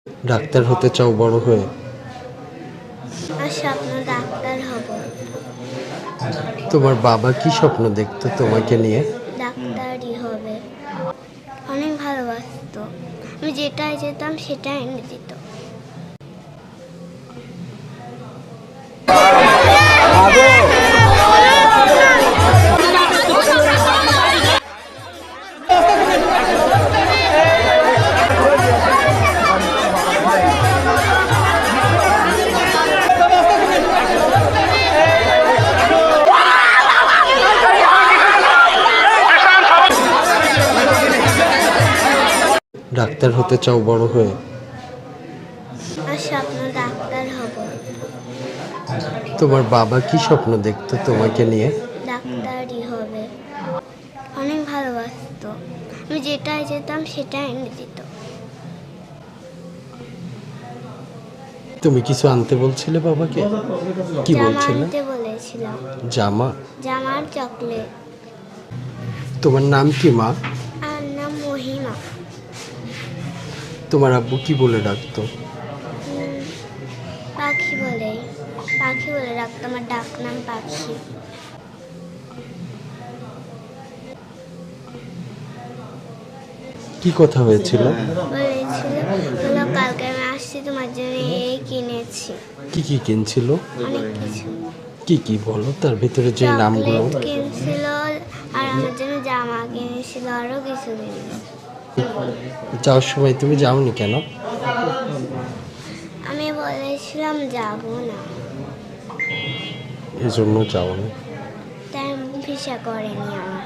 Doctor হতে চাও বড় হয়ে? আর স্বপ্ন ডাক্তার হব। তোমার বাবা কি স্বপ্ন দেখতো তোমাকে নিয়ে? ডাক্তারই হবে। অনেক ভালোবাসতো। আমি যেটাই যেতাম সেটাই এনে দিত। ডাক্তার হতে চাও বড় হয়ে? আর স্বপ্ন ডাক্তার হব। তোমার বাবা কি স্বপ্ন দেখতো তোমাকে নিয়ে? ডাক্তারই হবে। অনেক ভালোবাসতো। আমি যেটাই যেতাম সেটাই এনে দিত। তুমি কিছু আনতে বলছিলে বাবাকে? কি জামা বলছিলে? আনতে বলেছিলাম। জামা? জামার চকলেট। তোমার নাম কি মা? আর নাম মহিমা। তোমার আব্বু কি বলে ডাকতো? পাখি বলে। পাখি বলে ডাকতো। আমার ডাক নাম পাখি। কি কথা হয়েছিল? বলেছিল বললো কালকে আমি আসছি তোমার জন্য এই কিনেছি। কি কি কিনছিল? অনেক কিছু। কি কি বলো তার ভিতরে যে নামগুলো? চকলেট কিনছিল আর আমার জন্য জামা কিনেছিল আরো কিছু কিনেছিল। যাওয়ার সময় তুমি যাওনি কেন? আমি বলেছিলাম যাবো না, এজন্য যাওনি। তাই ভিসা করেনি আমার।